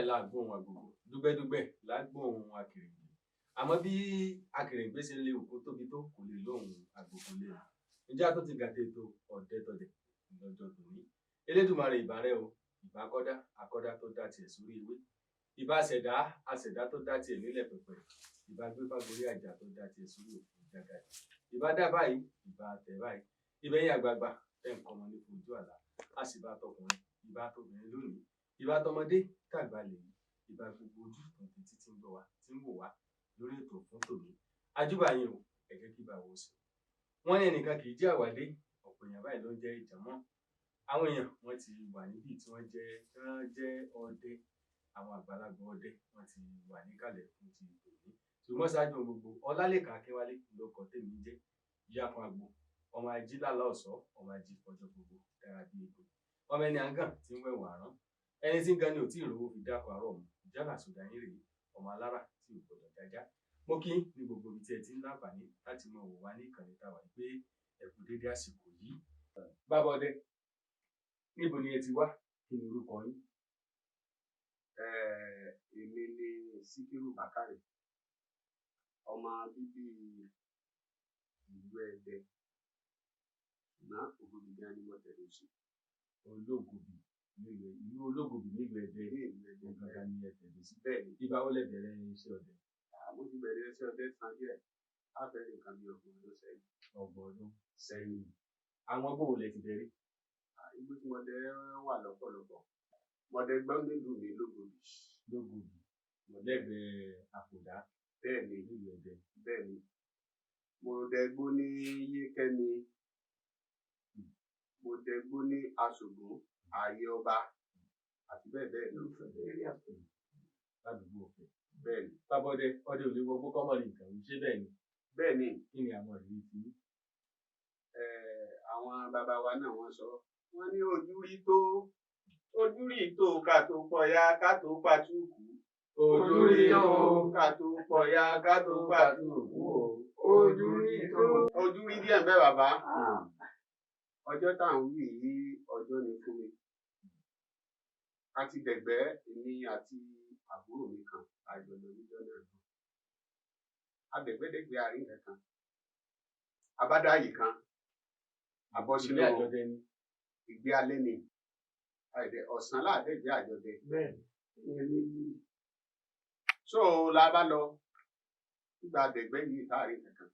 báyìí láàgbóhùn àgbògbò dúgbẹ́dúgbẹ́ láàgbóhùn akèrègbè àmọ́ bí akèrègbè ṣe lé òkú tóbi tó kò lè lóhùn àgbògbò lé o ǹjẹ́ a tó ti gàdé ètò ọ̀dẹ́tọ̀dẹ̀ lọ́jọ́ tòní Elédùmarè ìbà rẹ o ìbà akọ́dá tó dá tiẹ̀ sórí ewé ìbà àṣẹ̀dá tó dá tiẹ̀ nílẹ̀ pẹ̀pẹ̀ ìbà gbéfágorí àjà tó dá tiẹ̀ sórí òkú gàgà ìbà dá báyìí ìbà tẹ̀ báyìí ìbẹ̀yìn àgbààgbà ẹ̀ ń kọ́ ọmọ ní fojú àlá a sì bá tọkùnrin ìbà tóbìnrin lónìí ìbà tọmọdé tàgbà lè yí ìbà gbogbo ojú tòǹtì títí ń gbọ́ wa tí ń wò wá lórí ètò fún tòní ajúbà yín o ẹ̀jẹ̀ kí bá wo sí wọ́n ní ẹnìkan kì í jẹ́ àwàdé ọ̀pọ̀ èèyàn báyìí ló ń jẹ́ ìjàmọ́ àwọn èèyàn wọ́n ti wà níbí tí wọ́n jẹ́ ọdẹ àwọn àgbàlagbà ọdẹ wọ́n ti wà níkàlẹ̀ fún ti tòní ṣùgbọ́n ṣáájú gbogbo Ọlálékan Akínwálé ló kọ tèmi jẹ́ ìyáfun àgbò ọmọ ají lálá ọ̀sọ́ ọmọ ají fọjọ́ gbogbo dára bí egbò ọmọ ẹni àgàn tí ń wẹ̀wọ̀ àrán ẹni tí ń gan ni ò tí ì rówó fi dákọ̀ àárọ̀ mu ìjálà sódà yín rèé ọmọ alára tí ò gbọdọ̀ jájá mo kí ní gbogbo ibi tí ẹ ti ń láǹfààní láti mọ wò wá ní ìkànnì táwa pé ẹ kú dédé àsìkò yìí bàbá ọdẹ níbo ni ẹ ti wá kí ni orúkọ yín. Èmi ni Síkírù Bákàrè ọmọ bíbí ìlú Ẹdẹ náà Ògòbì gan ni mo tẹ̀lé sí. Ológòbì ìlú Ológòbì nílùú Ẹdẹ gangan ni ẹ tẹ̀lé sí. Bẹ́ẹ̀ni ìgbà wo lẹ bẹ̀rẹ̀ iṣẹ́ ọdẹ. Mo ti bẹ̀rẹ̀ iṣẹ́ ọdẹ san díẹ̀ lábẹ́rẹ́ nǹkan bí 20 ọdún sẹ́yìn. 20 ọdún sẹ́yìn. Àwọn bó lẹ ti bẹ̀rẹ̀. Ibi tí mo dẹ wà lọ́pọ̀lọpọ̀ mo dẹ gbọ́ nílùú mi Lógòbì. Lẹ́gbẹ̀ẹ́ Àkùdá. Bẹ́ẹ̀ni nílùú Ẹdẹ. Bẹ́ẹ̀ni mo dẹ gbó ní Yékẹ́ni mo dẹ gbó ní Aṣògùn Ààyè Ọba àti bẹ́ẹ̀ bẹ́ẹ̀ lọ. Ládùúgbò Ọ̀fẹ́. Bẹ́ẹ̀ni. Bàbá ọdẹ ò lè wọgbó kọ́mọ ní nǹkan ṣé bẹ́ẹ̀ ni. Bẹ́ẹ̀ni. Kí ni àwọn ìrírí ti yín. Àwọn bàbá wa náà wọ́n sọ wọ́n ní ojú rí tó ká tó pọ̀yà ká tó pàtúkù. Ojú rí tó ká tó pọ̀yà ká tó pàtúkù. Ojú rí díẹ̀ bẹ́ẹ̀ bàbá. Ọjọ́ tá à ń wí yìí ọjọ́ ni fún mi. A ti dẹ̀gbẹ́ èmi àti àbúrò mi kan àjọ̀dọ̀ níjọ́ náà. Adẹ̀gbẹ́dẹ̀gbẹ́ àárín kankan. Abádáyì kan. Àbọ̀ sínú ìgbé alẹ́ ni. Ọ̀sán láàdẹ́gbẹ́ àjọ̀dẹ. Bẹ́ẹ̀ni. So la bá lọ nígbà àdẹ̀gbẹ́ yìí láàárín kankan.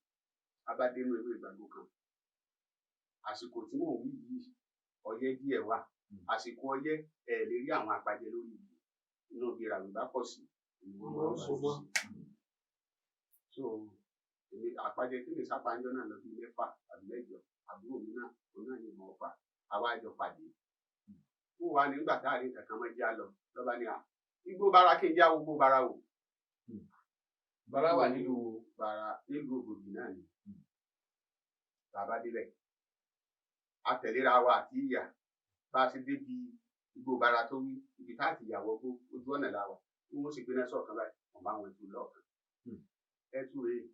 Abádénú ewé ìgbàgbọ́ kan. Àsìkò tí mò ń wí yìí ọyẹ́ díẹ̀ wà. Àsìkò ọyẹ́ ẹ lè rí àwọn àpàjẹ lórí ìlú inú bí ràgbà pọ̀ sí ìwọ̀n wọn sọ mọ́. So àpàjẹ tí lè sápájọ náà lọ bí 6 àbí 8 àbúrò mi náà òun náà ní ìmọ̀ ọ̀pá àwa àjọ pàdé. Fún wa nígbà tá a rí kankan mọ́ já lọ lọ́ba ní igbó bara kí n já gbogbo bara wò. Bara wà nílùú Ògòbì náà ni. Bàbá débẹ̀ àtẹ̀léra wa àti ìyá bá a ṣe débi igbó bara tó wí ibi tá àti ìyàwó ojú ọ̀nà la wà tí wọ́n sì gbé náà sọ̀kan báyìí wọ́n bá wọn tú lọ́ọ̀kan. Ẹ tú rèé.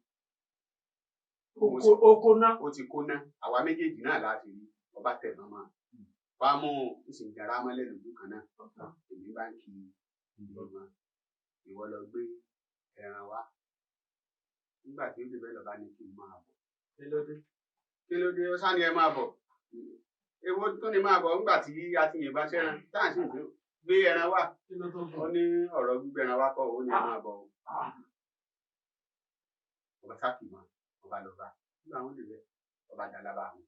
Ó ti kóná àwa méjèèjì náà láti rí ọba tẹ̀ mọ́mọ́. Wàá mú ìsìn jàrá mọ́lẹ̀ lójú kan náà. Èmi bá ń kí ìgbọ̀nmọ́ ìwọ lọ gbé ẹran wá. Nígbà tí ó ti bẹ́ẹ̀ lọ́ba ní kí n máa bọ̀. Kí ló dé ó sá ni ẹ máa bọ̀. Èwo tó ní máa bọ̀ nígbà tí a ti yìnbọn sẹ́ran tá à ń sì gbé ẹran wá. Ó ní ọ̀rọ̀ gbígbé ẹran wá kọ́ ó ní ẹ máa bọ̀. Ọba sákì mọ́ ọba lọ́ba nígbà wọn lè bẹ ọba dàlábà àwọn.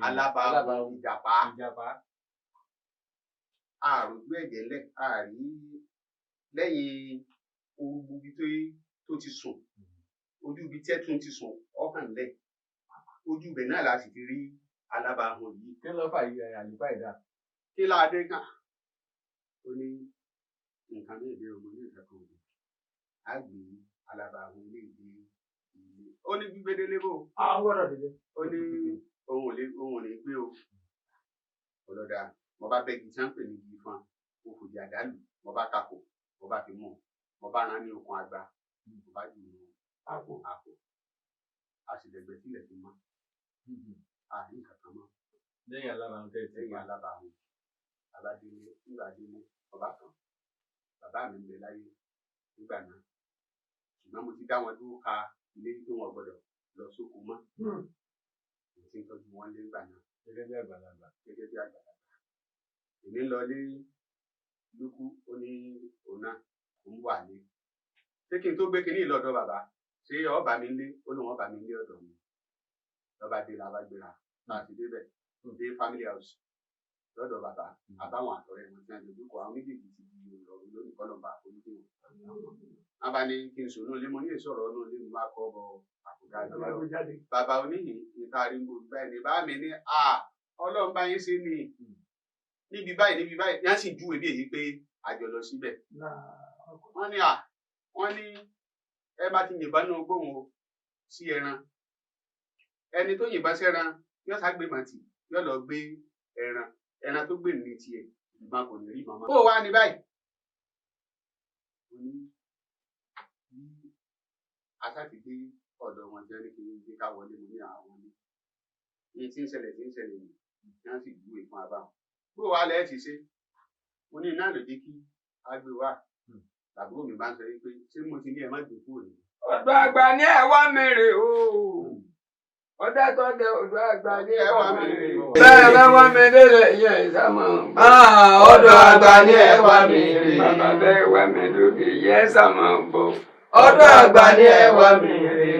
Alábàáhùn ìjàpá. Àròjú ẹ̀jẹ̀ lẹ̀ àrí lẹ́yìn orúkú ibi tó ti sùn ojú ibi tí ẹ̀tún ti sùn ọ̀hàn lẹ̀ ojú ibẹ̀ náà la sì ti rí alábàáhùn yìí. Kí ló fà yí àlùfáà ìdá. Kí láadé kan ó ní nǹkan ní ìdí ogun ní ìkẹ́kọ̀ọ́ òde á gbé alábàáhùn ilé ìdí ìlú. Ó ní gbígbé délé bò. Àwọn gbọ́dọ̀ délé. Ó ní ohun ò lè gbé o. Ọlọ́dà mo bá bẹ́gi tí wọ́n ń pè ní igi fún mo fòdì àdálù mo bá kakò mo bá fi mú mo bá rán ní okùn àgbà mo bá jù ú àpò a sì dẹ̀gbẹ́ sílẹ̀ fi mọ́. Àní kankan mọ́. Lẹ́yìn alábàáhùn tẹ̀ lẹ́yìn alábàáhùn abádélé nígbà délé ọba kan bàbá mi ń bẹ láyé nígbà náà ṣùgbọ́n mo ti dá wọn dúró ka ilé tí wọn gbọ́dọ̀ lọ sóko mọ́ mo ti ń tọ́jú wọn lé nígbà náà gẹ́gẹ́ bí àgbàlagbà èmi ń lọ lé lókù ó ní òun náà òun wà ní ṣé kí n tó gbé kinní lọ́dọ̀ bàbá ṣé ọba mi lé ó lóun ọba mi lé ọ̀dọ̀ mi lọ́ba dé la bá gbéra láti débẹ̀ dé family house lọ́dọ̀ bàbá àbáwọn àtọ̀rẹ́ wọn tí wọ́n ti dúkọ̀ àwọn méjèèjì ti di ìrọ̀rùn lónìí kọ́ lọ́ba àforíjì wọn. wọ́n bá ní kí n sònú ilé mo ní ìsọ̀rọ̀ ọ̀nà ilé mo máa kọ́ bọ àkùdá jáde. bàbá oníyìn níta rí gbogbo báyìí ní bá mi ní ọlọ́run bá yín ṣe ní níbi báyìí yẹn sì júwe bí èyí pé àjọ lọ síbẹ̀. wọ́n ní ẹ bá ti yìnbọn náà gbóhùn o sí ẹran ẹni tó yìnbọn sẹ́ran yóò sá gbé màtì yóò lọ gbé ẹran tó gbé ní tiẹ̀ ìbọn kò ní rí màmá. ó wà ní báyìí. aṣáàtìdé ọ̀dọ̀ wọn jẹ́ ní kí n gbé ká wọlé mo ní àwọn ní. ní tí ń ṣẹlẹ̀ yìí wọ́n sì gbúwe fún abáwọn. bó wàá lẹ́ẹ̀ ti ṣe mo ní iná ló jẹ́ kí a gbé wá. àbúrò mi bá ń sọ pé ṣé mo ti ní ẹ má gbé kúrò ní. ọ̀dọ̀ àgbà ní ẹ wá mèrè o. ọ̀dọ̀ àtọ́jẹ ọ̀dọ̀ àgbà ní ẹ wá mèrè. bẹ́ẹ̀ bá wá mi lélẹ̀ yẹn ìsámọ̀. ọ̀dọ̀ àgbà ní ẹ wá mèrè. bàbá bẹ́ẹ̀ wá mi lókè yẹ sàmọ̀ bọ̀. ọ̀dọ̀ àgbà ní ẹ wá mèrè.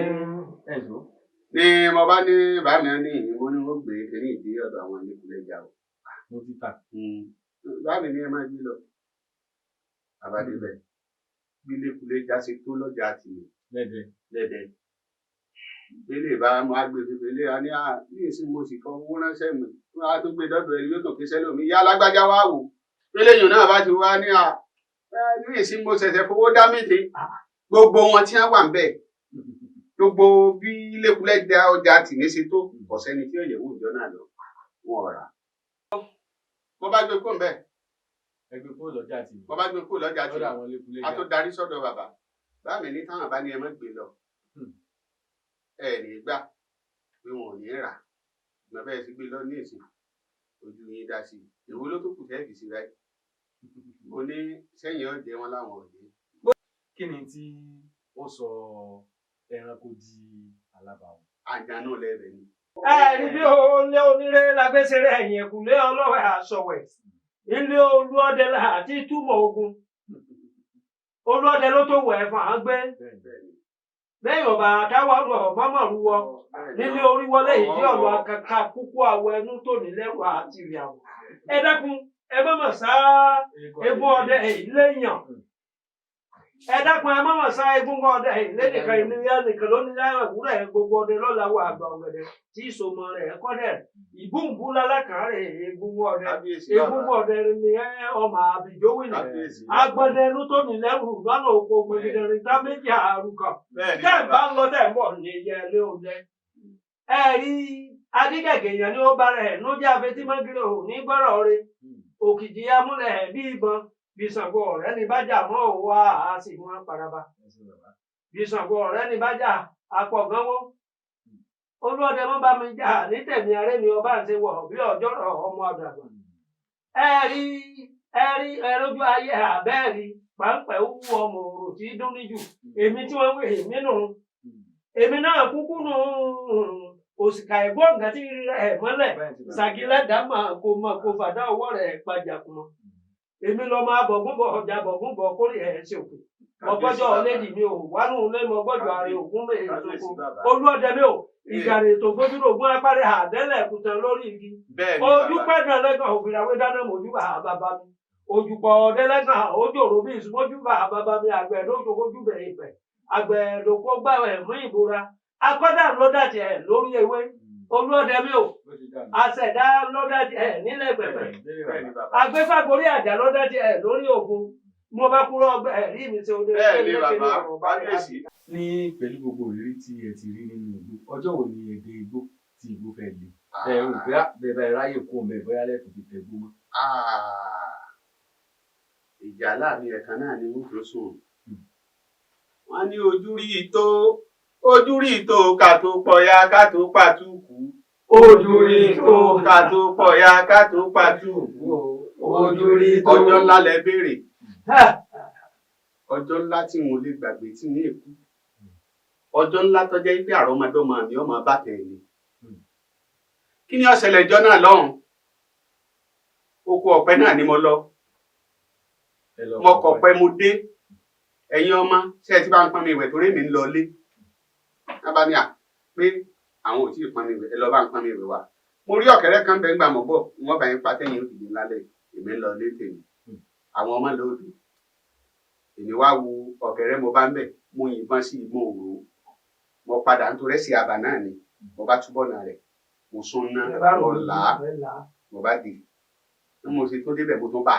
ni mo bá ní bàmí ní ìwọ ni wọ́n gbé kiri ìdí ọ̀dọ̀ àwọn ilé-ìkúlẹ̀ jà o. bàmí ní ẹ má gbé lọ. àbádébẹ̀ ilé-ìkúlẹ̀ jà ṣe tó lọ́jà àti lẹ́dẹ̀. ilé ìbá máa gbé fèfèlé a ní ìsìn mo sì fọwọ́ ránṣẹ́ mi wọ́n á tún gbé dọ́dọ̀ ẹni yóò tó ké sẹ́lẹ̀ omi yá alágbájá wá wò eléyìí náà bá ti wá ní ìsìn mo ṣẹ̀ṣẹ̀ fowó dá méje gbogbo wọn tí wọ́n wà ń bẹ̀ gbogbo bí ilé-ìkúlẹ̀ dá ọjà tì ní ṣe tó ọ̀sẹ́ni tí òyìnbó ìjọ náà lọ wọn ọ̀rà. mo bá gbé kó ń bẹ̀. ẹgbẹ́ kó lọ́jà tì. mo bá gbé kó lọ́jà tì a tó darí sọ́dọ̀ bàbá báàmì ní táwọn bá ní ẹ má gbé lọ ẹ ní gbà pé wọn ò ní rà ìgbà bẹ́ẹ̀ sì gbé lọ ní ìsìn ojú yín dá sí i èwo ló tó kù tẹ́ẹ̀kì sí ráì mo ní sẹ́yìn ọ̀jẹ̀ wọn láwọn ọ̀jẹ̀. kí ni tí ó sọ ẹranko di alábàáwọn. àjànú lẹ́bẹ̀ẹ́ ni. ẹ̀rí bí olé oníré lágbèsèrè ẹ̀yìn ẹ̀kúlé ọlọ́wẹ̀ àṣọwẹ̀ ilé olúọdẹ àti túmọ̀ ogun olúọdẹ ló tó wẹ̀ fún àgbẹ̀ lẹ́yìn ọba àdáwọ̀rọ̀ mọ́mọ́rúwọ nílé orí wọlé ìdí ọ̀rọ̀ akaka kúkú àwọ̀ ẹnu tó ní lẹ́rù àti ìrìàwọ̀ ẹ dákun ẹ mọ̀mọ̀ sá egun ọdẹ ilé yàn ẹ dákun ẹ mọ̀mọ̀ sá egun ọdẹ ilé nìkan ìníyà nìkan ló ní láyọ̀ ìwúrẹ̀ gbogbo ọdẹ lọ́la wọ àgbà ọ̀gẹ̀dẹ̀ tí ìsomọ rẹ̀ kọ́dẹ̀ ìbúǹbú lálákàárẹ̀ egun ọdẹ ni ọmọ àbíjówì ni agbọdẹ ẹnu tó ní lẹ́rù lọ́nà oko gbẹgẹdẹrin tá méjì àrùn kan tẹ́ ẹ̀ bá ń lọ tẹ́ ẹ̀ bọ̀ ní ẹyẹ ilé oúnjẹ ẹ rí adígẹ̀gẹ̀ yẹn ni ó bá rẹ̀ ló jẹ́ afetímọ́gìrì ò ní gbọ́rọ̀ rẹ̀ òkìjì amúlẹ̀ bí ìbọn bí Ṣàngó ọ̀rẹ́ ní bájà mọ́ òwò a sì mú paraba bí Ṣàngó ọ̀rẹ́ ní bájà apọ̀gánwó olúọdẹ mọ́ bá mi jà ní tẹ̀mí arẹ́ ni ọba ń ṣe wọ̀ bí ọjọ́rọ̀ ọmọ àgbàgbà ẹ rí ẹrójú ayé àbẹ́ẹ̀rí pàǹpẹ́ wú ọmọ òrò tí dún níjù èmi tí wọ́n wé èmi nù èmi náà kúkú nù òsìkà ẹ̀gbọ́n nǹkan tí rẹ̀ mọ́lẹ̀ ṣàgílẹ̀dá kò mọ̀ kò fàdá ọwọ́ rẹ̀ pàjà kù mọ́ èmi lọ máa bọ̀gúnbọ̀ ọjà bọ̀gúnbọ̀ kórè ẹ̀ ṣe òkè mọ̀gbọ́jọ́ ọ̀lẹ́dì mi ò wánú ilé mọ̀gbọ́jọ́ ààrẹ ògún mẹ́rin ìṣòkò olúọdẹ mi ò ìgbàrè tó gbójúrò ògún apárẹ àdẹ́lẹ̀ kùtàn lórí igi ojú pẹ́ẹ́dùn ẹlẹ́gàn òbírawé dáná mọ̀júbà bàbá mi ojúpọ̀ ọ̀dẹ́lẹ́gàn ojúòrò bí ìsúmọ́júbà bàbá mi àgbẹ̀ lójoojú bẹ̀rẹ̀ ìpẹ́ àgbẹ̀ lóko gbàwẹ̀ mú ìbora akọ́dà lọ́dàjẹ́ lórí ewé olúọdẹ mi ò àṣẹ̀dá lọ́dàjẹ́ nílẹ̀ pẹ̀pẹ̀ àgbẹ̀fàgorí àjà lọ́dàjẹ́ lórí ògùn mo bá kúrò ọgbẹ́ ẹ̀rí mi tí ó dé ní pẹ̀lú gbogbo ìrírí tí ẹ ti rí nínú igbó ọjọ́ wo ni èdè igbó tí igbó fẹ́ le ẹ rò pé bẹ́ẹ̀ ráyè kó mẹ́ bóyá lẹ́tọ̀ọ́ fi tẹ̀ gbó mọ́. ìjà láàrin ẹ̀ka náà ni wọ́n fi sùn wọ́n ní ojú rí ìtò ká tó pọ̀ya ká tó pàtúkù ojú rí ìtò ká tó pọ̀ya ká tó pàtúkù ojú rí ìtò ọjọ́ ńlá lẹ béèrè ọjọ́ ńlá tí mo lè gbàgbé tí ní èkú ọjọ́ ńlá tó jẹ́ pé àrọ́mọdọ́mọ mi ọmọ bá tẹ̀lé kí ni ó ṣẹlẹ̀ ìjọ náà lọ́hùn oko ọ̀pẹ náà ni mo lọ mo kọ̀pẹ mo dé ẹ̀yin ọmọ ṣé ẹ ti bá ń pọn mi ìwẹ̀ torí mi ń lọ ilé bá ní à pé àwọn ò tí ì pọn mi ìwẹ̀ ẹ lọ bá ń pọn mi ìwẹ̀ wá mo rí ọ̀kẹ́rẹ́ kan bẹ́ẹ̀ ń gbà mọ́ bọ̀ wọ́n bá yín pa tẹ́yìn òdìdí lálẹ́ èmi ń lọ ilé tèmi àwọn ọmọ lóòdù èmi wá wo ọ̀kẹ́rẹ́ mo bá ń bẹ̀ mo yìnbọn sí ìmọ̀ òru mo padà nítorí ẹ̀sìn àbà náà ni mo bá túbọ̀ náà rẹ̀ mo sún ná mo là á mo bá dì í mo sì tún débẹ̀ mo tún bá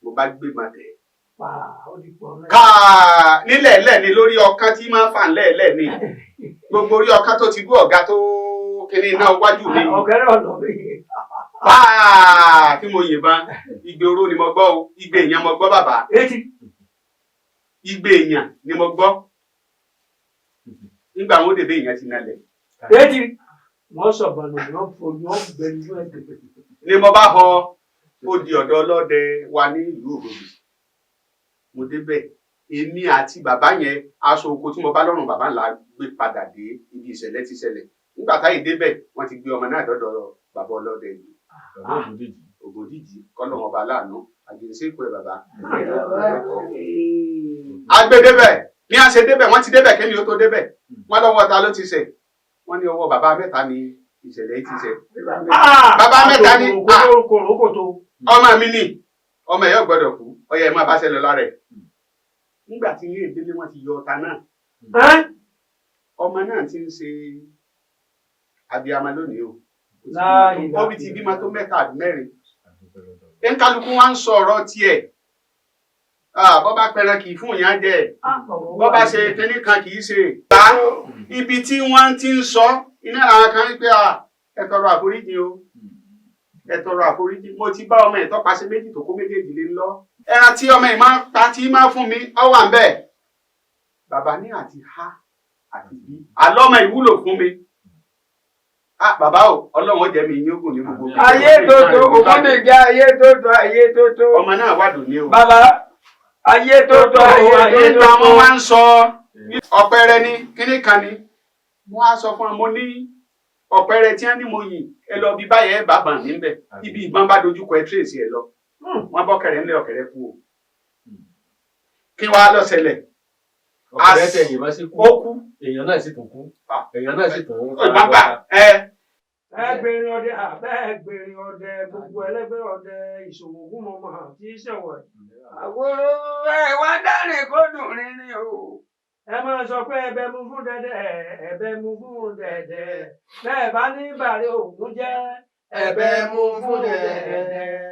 mo bá gbé ma tẹ̀. káà nílẹ̀ lẹ̀ ni lórí ọkàn tí máa fà ńlẹ̀ lẹ̀ ni gbogbo orí ọkàn tó ti bú ọ̀gá tó kíní iná wájú mi. ọ̀kẹ́rẹ́ ọ̀nà mi. tí mo yìnbọn igbe oró ni mo gbọ́ o igbe èèyàn mo gbọ́ bàbá. igbe èèyàn ni mo gbọ́ nígbà wọn dèbè èèyàn ti nalẹ̀. wọ́n sọ̀bọ̀ lò wọ́n fojú wọn gbẹ̀lú ẹ̀dẹ̀. ni mo bá họ ó di ọ̀dọ̀ ọlọ́dẹ wa ní ìlú Ògbójú mo débẹ̀ èmi àti bàbá yẹn aṣọ oko tí mo bá lọ́rùn bàbá ńlá gbé padà dé ibi ìṣẹ̀lẹ̀ ti ṣẹlẹ̀ nígbà táyì débẹ̀ wọ́n ti gbé ọmọ náà dọ́dọ̀ bàbá ọlọ́dẹ yìí Ògòdìjì kọ́lọ̀ ọba láàánú àgbẹ̀nsẹ̀kọ̀ ẹ̀ bàbá. agbẹ́dẹ́bẹ̀ ní a ṣe débẹ̀ wọ́n ti débẹ̀ kémi ó tó débẹ̀ wọ́n lọ́wọ́ ta ló ti ṣẹ̀ wọ́n ní ọwọ́ bàbá mẹ́ta ni ìṣẹ̀lẹ̀ yìí ti ṣẹ̀. bàbá mẹ́ta ni ọmọ mi ni ọmọ ẹ̀ yóò gbọ́dọ̀ kú ọyẹ ẹ̀ máa bá ṣẹlẹ̀ lára ẹ̀. nígbà tí ilé ìdílé wọn ti yọ ọta náà ọmọ náà ti ń ṣe abiyamọ lónìí o ó bí ti bímọ tó mẹ́ta àbí mẹ́rin ẹnkálukú wa ń sọ ọ̀rọ̀ tiẹ̀ bọ́ bá pẹran kì í fún ìyá jẹ bọ́ bá ṣe kíní kan kì í ṣe. ibi tí wọ́n ti ń sọ iná làwọn kan ń pè ẹ tọrọ àforíjì o ẹ tọrọ àforíjì mo ti bá ọmọ ẹ̀ tọ́pa sí méjì tó kó méjèèjì lé lọ ẹran tí ọmọ ẹ̀ máa ta tí máa fún mi ọ wà ń bẹ̀ bàbá ní àti ha àti bí àlọ́mọ ìwúlò fún mi. Bàbá o, Ọlọ́run jẹ́ mi yín ogun ní gbogbo. Ayé tótó, òkú mi jẹ́ ayé tótó, ayé tótó. Ọmọ náà wà dùn ní o. Bàbá, ayé tótó, ayé tótó. Mo máa ń sọ ọ̀pẹ̀rẹ̀ ni, kíní kan ni. Mo á sọ fún ọ, mo ní ọ̀pẹ̀rẹ̀ tí wọ́n ní mo yìn, ẹ lọ bí báyẹn ẹ bá bàn níbẹ̀. Ibi ìbọn bá dojúkọ ẹ tírèsì ẹ lọ. Wọ́n bọ́ kẹrẹ̀ ńlẹ̀ ọ̀kẹ́rẹ́ kú o. Kí wàá lọ ṣẹlẹ̀? Ọ̀kẹ́rẹ́ tẹ èèyàn bá sí kú. Ó kú. Èèyàn náà sì tún kú. Èèyàn náà sì tún kú. Ẹgbẹ̀rin ọdẹ ẹgbẹ̀rin ọdẹ gbogbo ẹlẹ́gbẹ́ ọdẹ ìṣòwò gúnmọ̀mọ̀ tí í ṣẹ̀wọ̀. Àwòrò ẹ̀wá dárin kó dùn rírin o. Ẹ máa sọ pé ẹ̀bẹ̀ mu fún dẹ̀dẹ̀, ẹ̀bẹ̀ mu fún dẹ̀dẹ̀. Bẹ́ẹ̀ bá ní bàrẹ̀ ògún jẹ́ ẹ̀bẹ̀ mu fún dẹ̀dẹ̀.